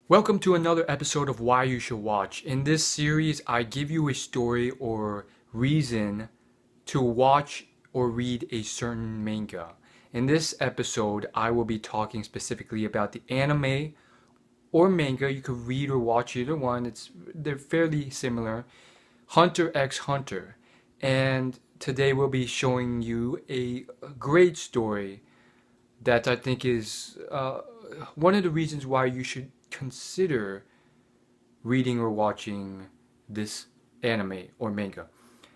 Welcome to another episode of Why You Should Watch. In this series, I give you a story or reason to watch or read a certain manga. In this episode, I will be talking specifically about the anime or manga. You could read or watch either one. They're fairly similar. Hunter x Hunter. And today we'll be showing you a great story that I think is one of the reasons why you should consider reading or watching this anime or manga.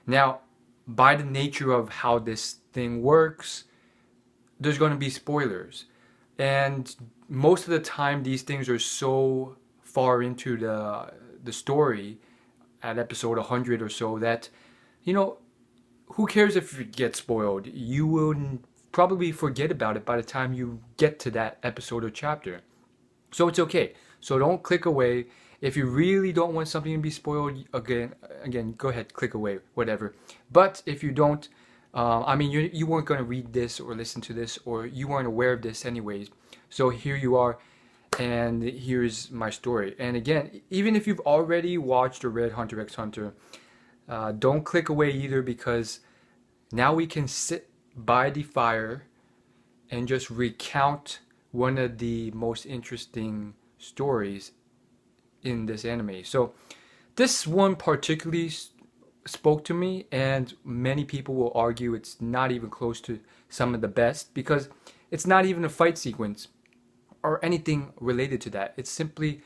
Now, by the nature of how this thing works, there's going to be spoilers. And most of the time these things are so far into the story at episode 100 or so that you know who cares if it gets spoiled? You will probably forget about it by the time you get to that episode or chapter. So it's okay. So don't click away. If you really don't want something to be spoiled, again, go ahead, click away, whatever. But if you don't, you weren't going to read this or listen to this, or you weren't aware of this anyways. So here you are, and here's my story. And again, even if you've already watched or read Hunter x Hunter, don't click away either, because now we can sit by the fire and just recount one of the most interesting stories in this anime. So this one particularly spoke to me, and many people will argue it's not even close to some of the best because it's not even a fight sequence or anything related to that. It's simply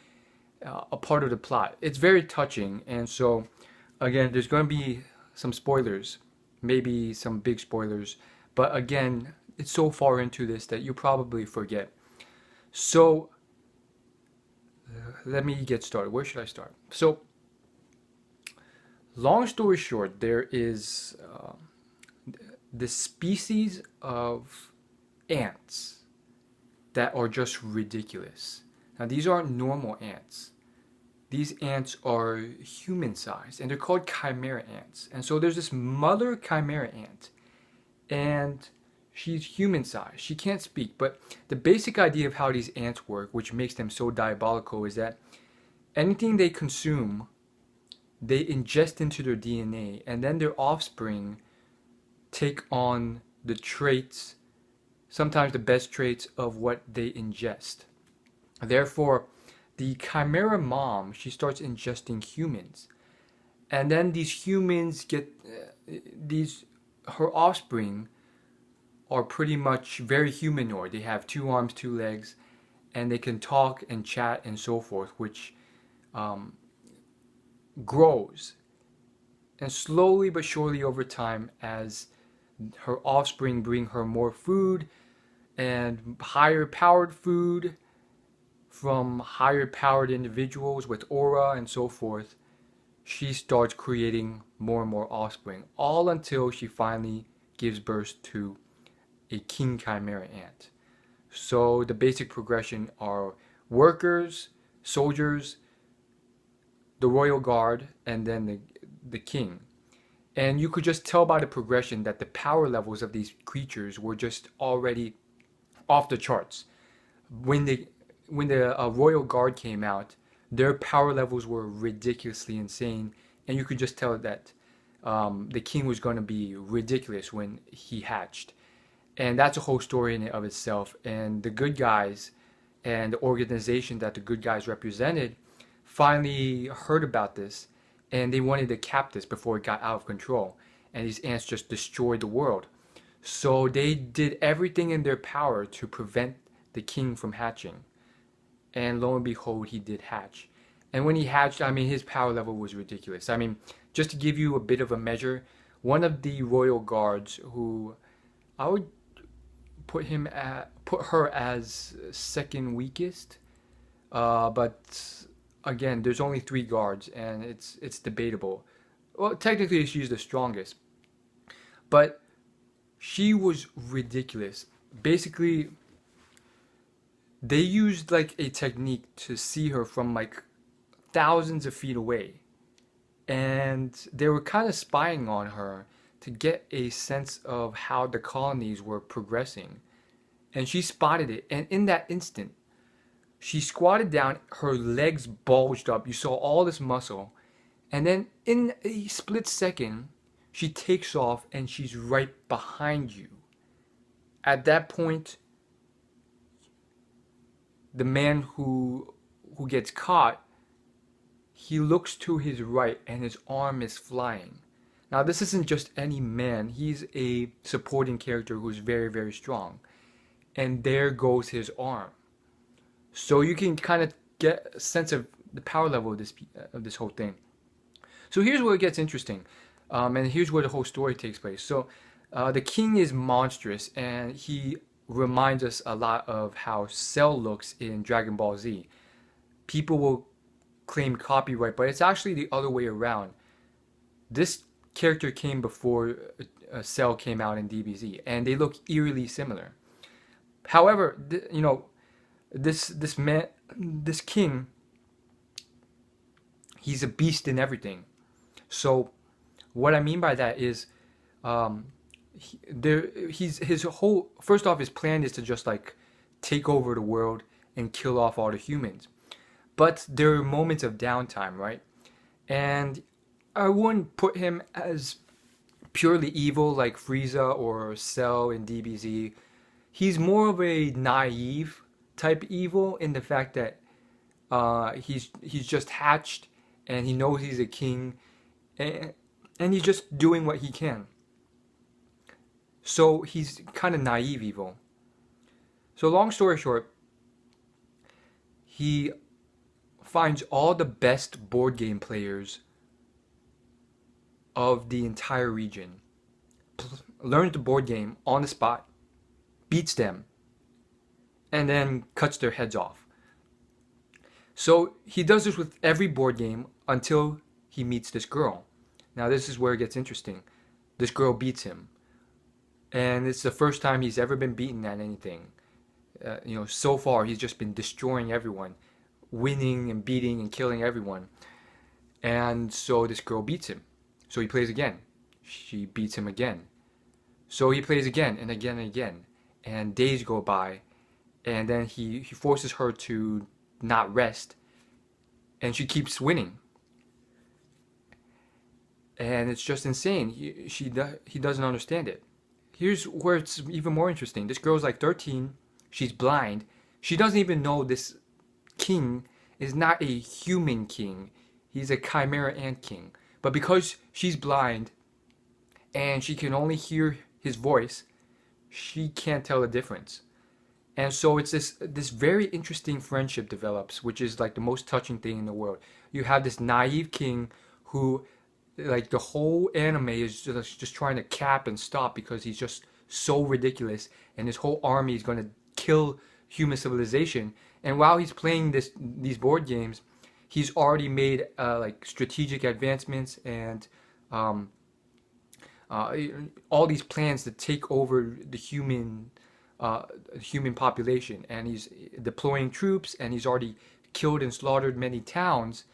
a part of the plot. It's very touching, and so again, there's going to be some spoilers, maybe some big spoilers, but again, it's so far into this that you probably forget. So let me get started. Where should I start? So, long story short, there is this species of ants that are just ridiculous. Now, these aren't normal ants. These ants are human sized, and they're called chimera ants. And so there's this mother chimera ant, and she's human sized. She can't speak, but the basic idea of how these ants work, which makes them so diabolical, is that anything they consume, they ingest into their DNA, and then their offspring take on the traits, sometimes the best traits of what they ingest. Therefore, the chimera mom, she starts ingesting humans. And then these humans get, her offspring are pretty much very humanoid. They have 2 arms, 2 legs, and they can talk and chat and so forth, which grows. And slowly but surely over time, as her offspring bring her more food and higher powered food from higher powered individuals with aura and so forth, she starts creating more and more offspring, all until she finally gives birth to a king chimera ant. So the basic progression are workers, soldiers, the royal guard, and then the king. And you could just tell by the progression that the power levels of these creatures were just already off the charts. When the royal guard came out, their power levels were ridiculously insane, and you could just tell that the king was going to be ridiculous when he hatched. And that's a whole story in and of itself. And the good guys and the organization that the good guys represented finally heard about this, and they wanted to cap this before it got out of control. And these ants just destroyed the world. So they did everything in their power to prevent the king from hatching. And lo and behold, he did hatch. And when he hatched, his power level was ridiculous. Just to give you a bit of a measure, one of the royal guards, who I would put her as second weakest, but again, there's only 3 guards, and it's debatable. Well, technically, she's the strongest, but she was ridiculous. Basically, they used like a technique to see her from like thousands of feet away, and they were kind of spying on her to get a sense of how the colonies were progressing. And she spotted it, and in that instant, She squatted down, her legs bulged up. You saw all this muscle. And then in a split second, she takes off and she's right behind you. At that point, the man who gets caught, he looks to his right and his arm is flying. Now, this isn't just any man. He's a supporting character who's very, very strong. And there goes his arm. So you can kind of get a sense of the power level of this whole thing. So here's where it gets interesting, and here's where the whole story takes place. So the king is monstrous, and he reminds us a lot of how Cell looks in Dragon Ball Z. People will claim copyright, but it's actually the other way around. This character came before Cell came out in DBZ, and they look eerily similar. However, this king, he's a beast in everything. So what I mean by that is, his whole, first off, his plan is to just like take over the world and kill off all the humans. But there are moments of downtime, right? And I wouldn't put him as purely evil like Frieza or Cell in DBZ. He's more of a naive type evil in the fact that he's just hatched and he knows he's a king, and he's just doing what he can. So he's kind of naive evil. So long story short, he finds all the best board game players of the entire region, learns the board game on the spot, beats them, and then cuts their heads off. So he does this with every board game until he meets this girl. Now this is where it gets interesting. This girl beats him. And it's the first time he's ever been beaten at anything. So far he's just been destroying everyone, winning and beating and killing everyone. And so this girl beats him. So he plays again. She beats him again. So he plays again and again and again. And days go by. And then he forces her to not rest. And she keeps winning. And it's just insane. He doesn't understand it. Here's where it's even more interesting. This girl's like 13. She's blind. She doesn't even know this king is not a human king. He's a chimera ant king. But because she's blind and she can only hear his voice, she can't tell the difference. And so it's this very interesting friendship develops, which is like the most touching thing in the world. You have this naive king who, like, the whole anime is just trying to cap and stop because he's just so ridiculous, and his whole army is going to kill human civilization. And while he's playing these board games, he's already made like strategic advancements and all these plans to take over the human population, and he's deploying troops, and he's already killed and slaughtered many towns.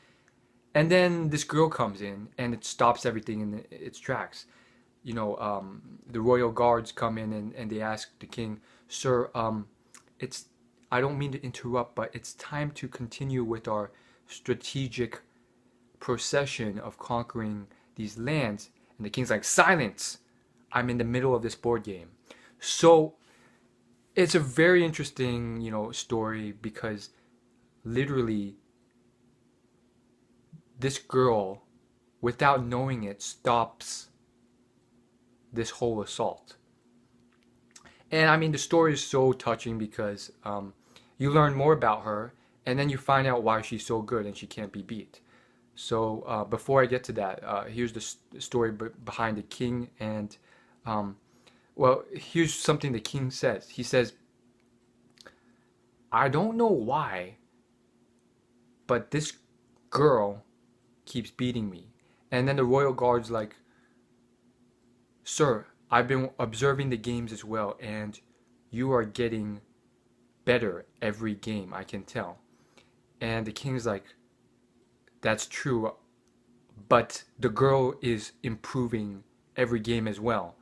And then this girl comes in and it stops everything in its tracks. The royal guards come in and they ask the king, "Sir, I don't mean to interrupt, but it's time to continue with our strategic procession of conquering these lands." And the king's like, "Silence! I'm in the middle of this board game." So it's a very interesting, story, because literally this girl, without knowing it, stops this whole assault. And I mean, the story is so touching because you learn more about her, and then you find out why she's so good and she can't be beat. So before I get to that, here's the story behind the king. And here's something the king says. He says, "I don't know why, but this girl keeps beating me." And then the royal guard's like, "Sir, I've been observing the games as well, and you are getting better every game, I can tell." And the king's like, "That's true, but the girl is improving every game as well.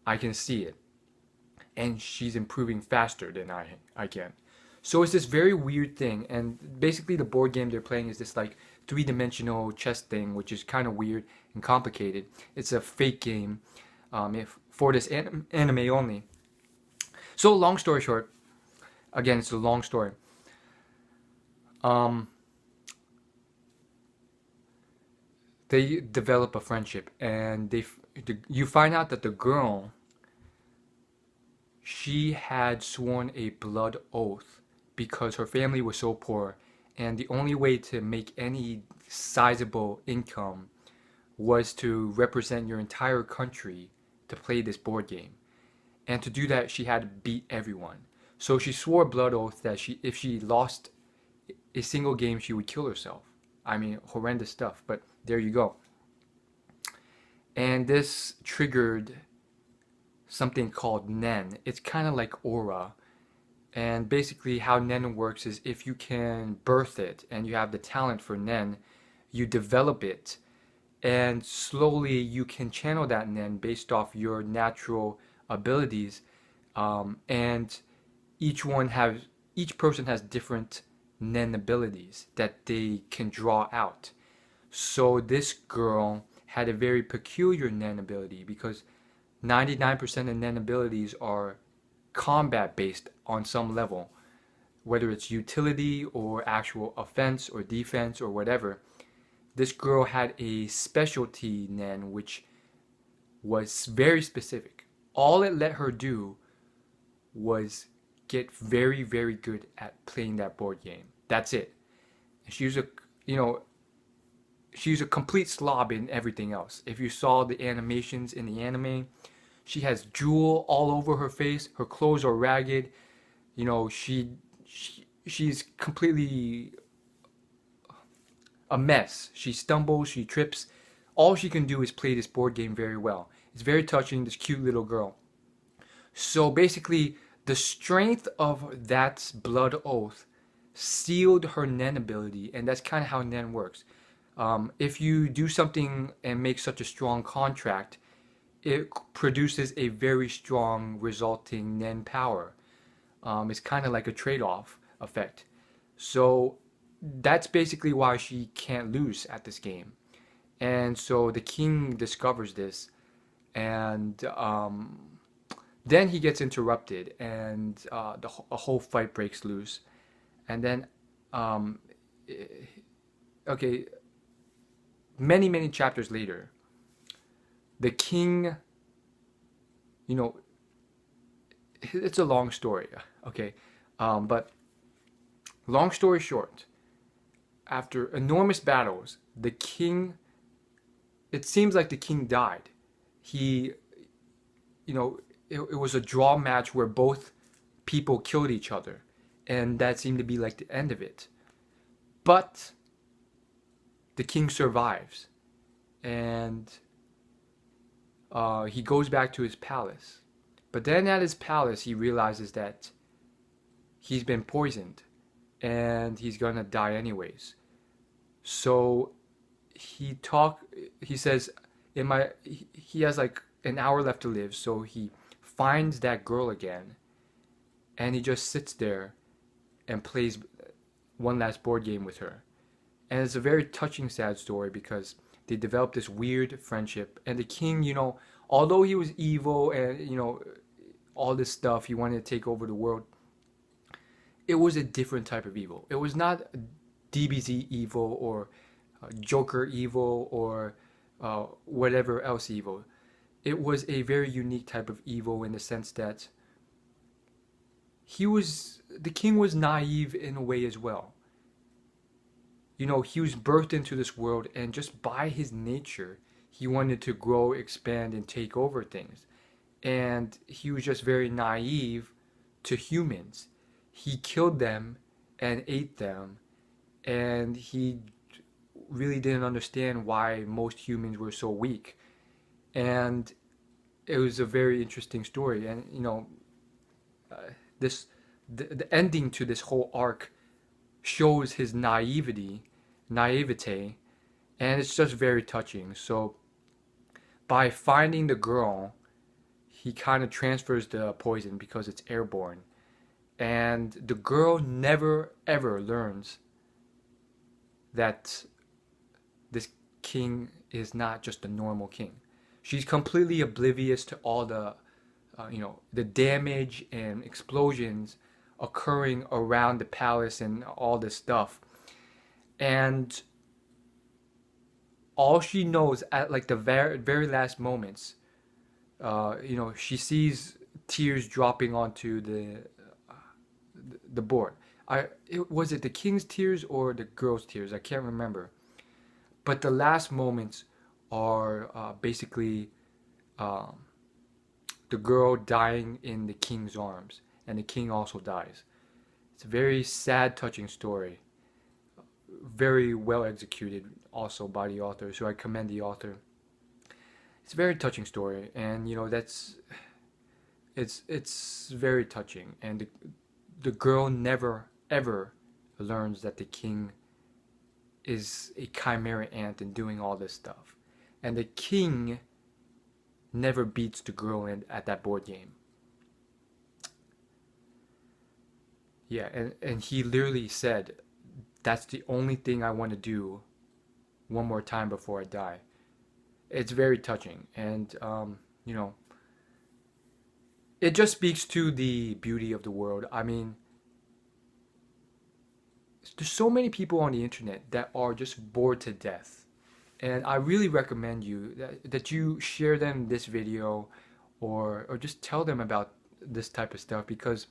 I can see it. And she's improving faster than I can." So it's this very weird thing, and basically the board game they're playing is this like three-dimensional chess thing, which is kind of weird and complicated. It's a fake game, if for this anime only. So long story short, again, it's a long story. Um, they develop a friendship, and you find out that the girl, she had sworn a blood oath because her family was so poor, and the only way to make any sizable income was to represent your entire country to play this board game. And to do that, she had to beat everyone. So she swore a blood oath that if she lost a single game, she would kill herself. I mean, horrendous stuff, but there you go. And this triggered something called Nen. It's kind of like aura. And basically, how Nen works is if you can birth it and you have the talent for Nen, you develop it, and slowly you can channel that Nen based off your natural abilities. And each person has different Nen abilities that they can draw out. So this girl had a very peculiar Nen ability because 99% of Nen abilities are combat based on some level, whether it's utility or actual offense or defense or whatever. This girl had a specialty Nen which was very specific. All it let her do was get very, very good at playing that board game. That's it. She was you know, she's a complete slob in everything else. If you saw the animations in the anime, she has jewel all over her face. Her clothes are ragged. You know, she's completely a mess. She stumbles, she trips. All she can do is play this board game very well. It's very touching, this cute little girl. So basically, the strength of that blood oath sealed her Nen ability, and that's kind of how Nen works. If you do something and make such a strong contract, it produces a very strong resulting Nen power. It's kind of like a trade-off effect. So that's basically why she can't lose at this game. And so the king discovers this, and then he gets interrupted, and a whole fight breaks loose. And then, um, okay, many chapters later, the king, you know, it's a long story, okay, but long story short, after enormous battles, the king, it seems like the king died. He, you know, it was a draw match where both people killed each other, and that seemed to be like the end of it. But the king survives, and he goes back to his palace. But then at his palace, he realizes that he's been poisoned, and he's gonna die anyways. So he says, he has like an hour left to live, so he finds that girl again, and he just sits there and plays one last board game with her. And it's a very touching, sad story because they developed this weird friendship. And the king, you know, although he was evil and, you know, all this stuff, he wanted to take over the world, it was a different type of evil. It was not DBZ evil or Joker evil or whatever else evil. It was a very unique type of evil in the sense that the king was naive in a way as well. You know, he was birthed into this world, and just by his nature, he wanted to grow, expand, and take over things. And he was just very naive to humans. He killed them and ate them, and he really didn't understand why most humans were so weak. And it was a very interesting story. And, you know, this the ending to this whole arc shows his naivete, and it's just very touching. So by finding the girl, he kind of transfers the poison because it's airborne, And the girl never ever learns that this king is not just a normal king. She's completely oblivious to all the the damage and explosions occurring around the palace and all this stuff. And all she knows at like the very last moments, she sees tears dropping onto the board. Was it the king's tears or the girl's tears? I can't remember. But the last moments are basically um, the girl dying in the king's arms, and the king also dies. It's a very sad, touching story. Very well executed, also by the author. So I commend the author. It's a very touching story, and it's very touching. And the girl never ever learns that the king is a chimera ant and doing all this stuff, and the king never beats the girl at that board game. Yeah, and he literally said, "That's the only thing I want to do one more time before I die." It's very touching, and it just speaks to the beauty of the world. I mean, there's so many people on the internet that are just bored to death, and I really recommend you that you share them this video, or just tell them about this type of stuff, because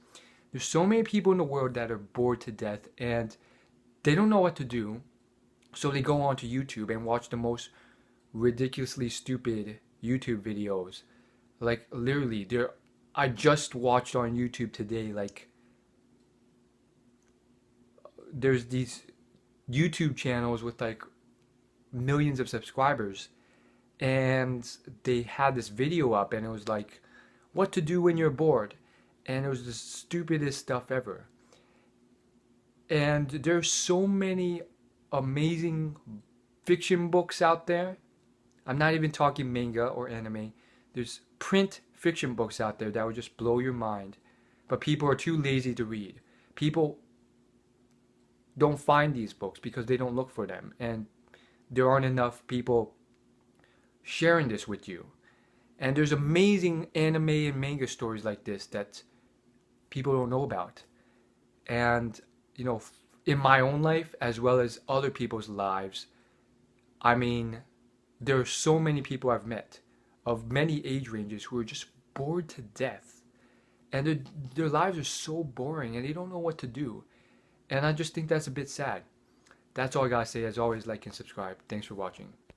there's so many people in the world that are bored to death and they don't know what to do, so they go onto YouTube and watch the most ridiculously stupid YouTube videos. Like literally, I just watched on YouTube today, like there's these YouTube channels with like millions of subscribers, and they had this video up, and it was like what to do when you're bored, and it was the stupidest stuff ever. And there's so many amazing fiction books out there. I'm not even talking manga or anime. There's print fiction books out there that would just blow your mind, but people are too lazy to read. People don't find these books because they don't look for them, and there aren't enough people sharing this with you. And there's amazing anime and manga stories like this that people don't know about. And in my own life as well as other people's lives, I mean, there are so many people I've met of many age ranges who are just bored to death, and their lives are so boring and they don't know what to do. And I just think that's a bit sad. That's all I gotta say. As always, like and subscribe. Thanks for watching.